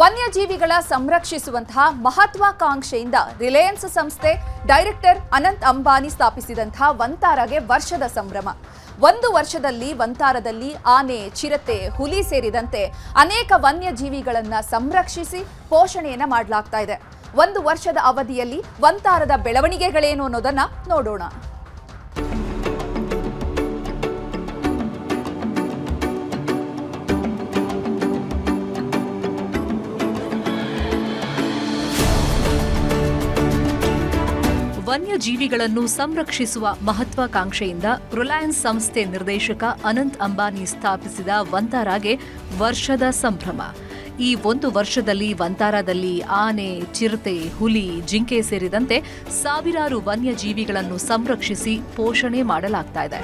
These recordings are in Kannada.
ವನ್ಯಜೀವಿಗಳ ಸಂರಕ್ಷಿಸುವಂತಹ ಮಹತ್ವಾಕಾಂಕ್ಷೆಯಿಂದ ರಿಲಯನ್ಸ್ ಸಂಸ್ಥೆ ಡೈರೆಕ್ಟರ್ ಅನಂತ್ ಅಂಬಾನಿ ಸ್ಥಾಪಿಸಿದಂತಹ ವಂತಾರಗೆ ವರ್ಷದ ಸಂಭ್ರಮ. 1 ವರ್ಷದಲ್ಲಿ ವಂತಾರದಲ್ಲಿ ಆನೆ, ಚಿರತೆ, ಹುಲಿ ಸೇರಿದಂತೆ ಅನೇಕ ವನ್ಯಜೀವಿಗಳನ್ನು ಸಂರಕ್ಷಿಸಿ ಪೋಷಣೆಯನ್ನ ಮಾಡಲಾಗ್ತಾ ಇದೆ. 1 ವರ್ಷದ ಅವಧಿಯಲ್ಲಿ ವಂತಾರದ ಬೆಳವಣಿಗೆಗಳೇನು ಅನ್ನೋದನ್ನ ನೋಡೋಣ. ವನ್ಯಜೀವಿಗಳನ್ನು ಸಂರಕ್ಷಿಸುವ ಮಹತ್ವಾಕಾಂಕ್ಷೆಯಿಂದ ರಿಲಯನ್ಸ್ ಸಂಸ್ಥೆ ನಿರ್ದೇಶಕ ಅನಂತ್ ಅಂಬಾನಿ ಸ್ಥಾಪಿಸಿದ ವಂತಾರಾಗೆ ವರ್ಷದ ಸಂಭ್ರಮ. ಈ 1 ವರ್ಷದಲ್ಲಿ ವಂತಾರಾದಲ್ಲಿ ಆನೆ, ಚಿರತೆ, ಹುಲಿ, ಜಿಂಕೆ ಸೇರಿದಂತೆ ಸಾವಿರಾರು ವನ್ಯಜೀವಿಗಳನ್ನು ಸಂರಕ್ಷಿಸಿ ಪೋಷಣೆ ಮಾಡಲಾಗ್ತಾ ಇದೆ.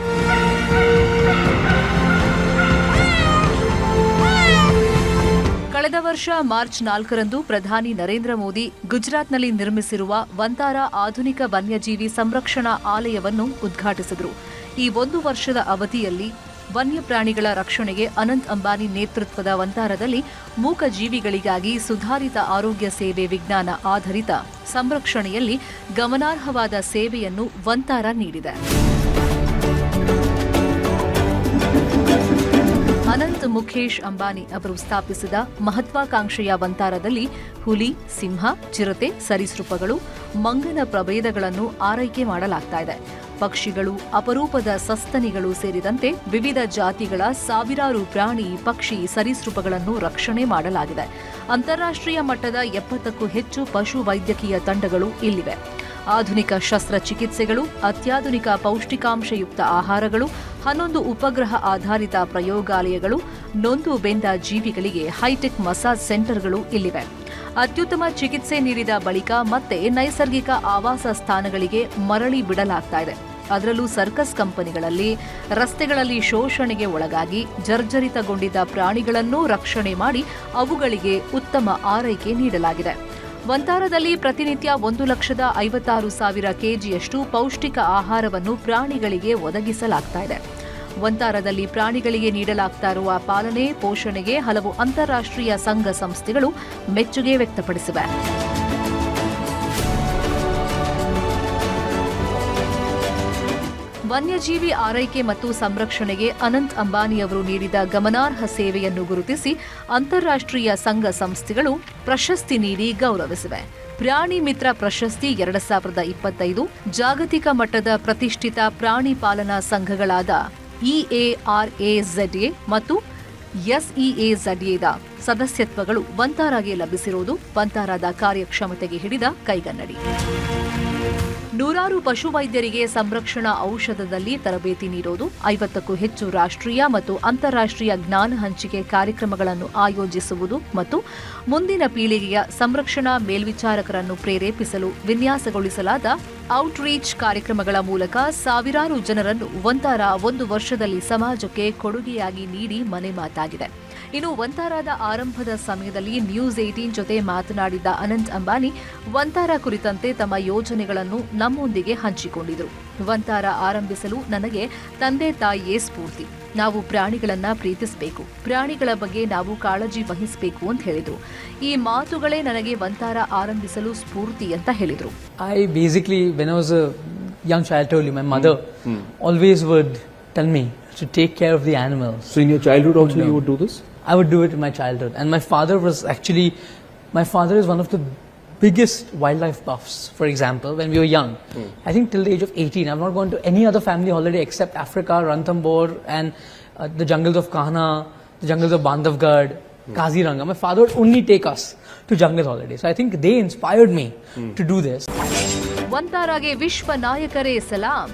ಕಳೆದ ವರ್ಷ ಮಾರ್ಚ್ 4ರಂದು ಪ್ರಧಾನಿ ನರೇಂದ್ರ ಮೋದಿ ಗುಜರಾತ್ನಲ್ಲಿ ನಿರ್ಮಿಸಿರುವ ವಂತಾರ ಆಧುನಿಕ ವನ್ಯಜೀವಿ ಸಂರಕ್ಷಣಾ ಆಲಯವನ್ನು ಉದ್ಘಾಟಿಸಿದರು. ಈ 1 ವರ್ಷದ ಅವಧಿಯಲ್ಲಿ ವನ್ಯಪ್ರಾಣಿಗಳ ರಕ್ಷಣೆಗೆ ಅನಂತ್ ಅಂಬಾನಿ ನೇತೃತ್ವದ ವಂತಾರದಲ್ಲಿ ಮೂಕಜೀವಿಗಳಿಗಾಗಿ ಸುಧಾರಿತ ಆರೋಗ್ಯ ಸೇವೆ ವಿಜ್ಞಾನ ಆಧಾರಿತ ಸಂರಕ್ಷಣೆಯಲ್ಲಿ ಗಮನಾರ್ಹವಾದ ಸೇವೆಯನ್ನು ವಂತಾರ ನೀಡಿದೆ. ಅನಂತ್ ಮುಖೇಶ್ ಅಂಬಾನಿ ಅವರು ಸ್ಥಾಪಿಸಿದ ಮಹತ್ವಾಕಾಂಕ್ಷೆಯ ವಂತಾರದಲ್ಲಿ ಹುಲಿ, ಸಿಂಹ, ಚಿರತೆ, ಸರೀಸೃಪಗಳು, ಮಂಗನ ಪ್ರಭೇದಗಳನ್ನು ಆರೈಕೆ ಮಾಡಲಾಗ್ತಾ ಇದೆ. ಪಕ್ಷಿಗಳು, ಅಪರೂಪದ ಸಸ್ತನಿಗಳು ಸೇರಿದಂತೆ ವಿವಿಧ ಜಾತಿಗಳ ಸಾವಿರಾರು ಪ್ರಾಣಿ, ಪಕ್ಷಿ, ಸರೀಸೃಪಗಳನ್ನು ರಕ್ಷಣೆ ಮಾಡಲಾಗಿದೆ. ಅಂತಾರಾಷ್ಟ್ರೀಯ ಮಟ್ಟದ 70ಕ್ಕೂ ಹೆಚ್ಚು ಪಶು ವೈದ್ಯಕೀಯ ತಂಡಗಳು ಇಲ್ಲಿವೆ. ಆಧುನಿಕ ಶಸ್ತ್ರಚಿಕಿತ್ಸೆಗಳು, ಅತ್ಯಾಧುನಿಕ ಪೌಷ್ಟಿಕಾಂಶಯುಕ್ತ ಆಹಾರಗಳು, 11 ಉಪಗ್ರಹ ಆಧಾರಿತ ಪ್ರಯೋಗಾಲಯಗಳು, ನೊಂದು ಬೆಂದ ಜೀವಿಗಳಿಗೆ ಹೈಟೆಕ್ ಮಸಾಜ್ ಸೆಂಟರ್ಗಳು ಇಲ್ಲಿವೆ. ಅತ್ಯುತ್ತಮ ಚಿಕಿತ್ಸೆ ನೀಡಿದ ಬಳಿಕ ಮತ್ತೆ ನೈಸರ್ಗಿಕ ಆವಾಸ ಸ್ಥಾನಗಳಿಗೆ ಮರಳಿ ಬಿಡಲಾಗ್ತಾ ಇದೆ. ಅದರಲ್ಲೂ ಸರ್ಕಸ್ ಕಂಪನಿಗಳಲ್ಲಿ ರಸ್ತೆಗಳಲ್ಲಿ ಶೋಷಣೆಗೆ ಒಳಗಾಗಿ ಜರ್ಜರಿತಗೊಂಡಿದ್ದ ಪ್ರಾಣಿಗಳನ್ನೂ ರಕ್ಷಣೆ ಮಾಡಿ ಅವುಗಳಿಗೆ ಉತ್ತಮ ಆರೈಕೆ ನೀಡಲಾಗಿದೆ. ವಂತಾರದಲ್ಲಿ ಪ್ರತಿನಿತ್ಯ 1,56,000 ಕೆಜಿಯಷ್ಟು ಪೌಷ್ಟಿಕ ಆಹಾರವನ್ನು ಪ್ರಾಣಿಗಳಿಗೆ ಒದಗಿಸಲಾಗ್ತಾ ಇದೆ. ವಂತಾರದಲ್ಲಿ ಪ್ರಾಣಿಗಳಿಗೆ ನೀಡಲಾಗ್ತಾ ಇರುವ ಪಾಲನೆ, ಪೋಷಣೆಗೆ ಹಲವು ಅಂತಾರಾಷ್ಟ್ರೀಯ ಸಂಘ ಸಂಸ್ಥೆಗಳು ಮೆಚ್ಚುಗೆ ವ್ಯಕ್ತಪಡಿಸಿವೆ. ವನ್ಯಜೀವಿ ಆರೈಕೆ ಮತ್ತು ಸಂರಕ್ಷಣೆಗೆ ಅನಂತ್ ಅಂಬಾನಿ ಅವರು ನೀಡಿದ ಗಮನಾರ್ಹ ಸೇವೆಯನ್ನು ಗುರುತಿಸಿ ಅಂತಾರಾಷ್ಟ್ರೀಯ ಸಂಘ ಸಂಸ್ಥೆಗಳು ಪ್ರಶಸ್ತಿ ನೀಡಿ ಗೌರವಿಸಿವೆ. ಪ್ರಾಣಿ ಮಿತ್ರ ಪ್ರಶಸ್ತಿ 2025 ಜಾಗತಿಕ ಮಟ್ಟದ ಪ್ರತಿಷ್ಠಿತ ಪ್ರಾಣಿ ಪಾಲನಾ ಸಂಘಗಳಾದ EARAZA ಮತ್ತು SEAZAದ ಸದಸ್ಯತ್ವಗಳು ವಂತಾರಾಗೆ ಲಭಿಸಿರುವುದು ವಂತಾರಾದ ಕಾರ್ಯಕ್ಷಮತೆಗೆ ಹಿಡಿದ ಕೈಗನ್ನಡಿ. ನೂರಾರು ಪಶುವೈದ್ಯರಿಗೆ ಸಂರಕ್ಷಣಾ ಔಷಧದಲ್ಲಿ ತರಬೇತಿ ನೀಡೋದು, 50ಕ್ಕೂ ಹೆಚ್ಚು ರಾಷ್ಟ್ರೀಯ ಮತ್ತು ಅಂತಾರಾಷ್ಟ್ರೀಯ ಜ್ಞಾನ ಹಂಚಿಕೆ ಕಾರ್ಯಕ್ರಮಗಳನ್ನು ಆಯೋಜಿಸುವುದು ಮತ್ತು ಮುಂದಿನ ಪೀಳಿಗೆಯ ಸಂರಕ್ಷಣಾ ಮೇಲ್ವಿಚಾರಕರನ್ನು ಪ್ರೇರೇಪಿಸಲು ವಿನ್ಯಾಸಗೊಳಿಸಲಾದ ಔಟ್ರೀಚ್ ಕಾರ್ಯಕ್ರಮಗಳ ಮೂಲಕ ಸಾವಿರಾರು ಜನರನ್ನು ವಂತಾರ 1 ವರ್ಷದಲ್ಲಿ ಸಮಾಜಕ್ಕೆ ಕೊಡುಗೆಯಾಗಿ ನೀಡಿ ಮನೆ ಮಾತಾಗಿದೆ. ಇನ್ನು ವಂತಾರಾದ ಆರಂಭದ ಸಮಯದಲ್ಲಿ ನ್ಯೂಸ್ 18 ಜೊತೆ ಮಾತನಾಡಿದ ಅನಂತ್ ಅಂಬಾನಿ ವಂತಾರ ಕುರಿತಂತೆ ತಮ್ಮ ಯೋಜನೆಗಳನ್ನು ನಮ್ಮೊಂದಿಗೆ ಹಂಚಿಕೊಂಡಿದ್ರು. ವಂತಾರ ಆರಂಭಿಸಲು ನನಗೆ ತಂದೆ ತಾಯಿಯೇ ಸ್ಫೂರ್ತಿ. ನಾವು ಪ್ರಾಣಿಗಳನ್ನ ಪ್ರೀತಿಸಬೇಕು, ಪ್ರಾಣಿಗಳ ಬಗ್ಗೆ ನಾವು ಕಾಳಜಿ ವಹಿಸಬೇಕು ಅಂತ ಹೇಳಿದ್ರು. ಈ ಮಾತುಗಳೇ ನನಗೆ ವಂತಾರ ಆರಂಭಿಸಲು ಸ್ಫೂರ್ತಿ ಅಂತ ಹೇಳಿದ್ರು. I basically, when I was a young child, told you, my mother always would tell me to take care of the animals. So in your childhood also you would do this? I would do it in my childhood. And my father is one of the biggest wildlife buffs. For example, when we were young, I think till the age of 18, I've not gone to any other family holiday except Africa, Ranthambore and the jungles of Kahana, the jungles of Bandhavgarh, Kaziranga. My father would only take us to jungle holidays. So I think they inspired me to do this. ವಂತಾರಾಗೆ ವಿಶ್ವ ನಾಯಕರೇ ಸಲಾಂ.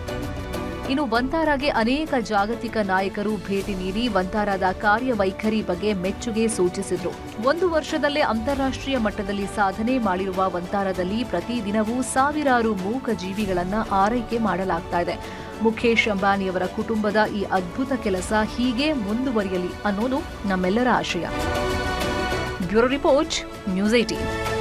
ಇನ್ನು ವಂತಾರಾಗೆ ಅನೇಕ ಜಾಗತಿಕ ನಾಯಕರು ಭೇಟಿ ನೀಡಿ ವಂತಾರಾದ ಕಾರ್ಯವೈಖರಿ ಬಗ್ಗೆ ಮೆಚ್ಚುಗೆ ಸೂಚಿಸಿದ್ರು. 1 ವರ್ಷದಲ್ಲೇ ಅಂತಾರಾಷ್ಟ್ರೀಯ ಮಟ್ಟದಲ್ಲಿ ಸಾಧನೆ ಮಾಡಿರುವ ವಂತಾರದಲ್ಲಿ ಪ್ರತಿದಿನವೂ ಸಾವಿರಾರು ಮೂಕ ಜೀವಿಗಳನ್ನ ಆರೈಕೆ ಮಾಡಲಾಗ್ತಾ ಇದೆ. ಮುಖೇಶ್ ಅಂಬಾನಿಯವರ ಕುಟುಂಬದ ಈ ಅದ್ಭುತ ಕೆಲಸ ಹೀಗೆ ಮುಂದುವರಿಯಲಿ ಅನ್ನೋದು ನಮ್ಮೆಲ್ಲರ ಆಶಯ. Bureau report, news 18.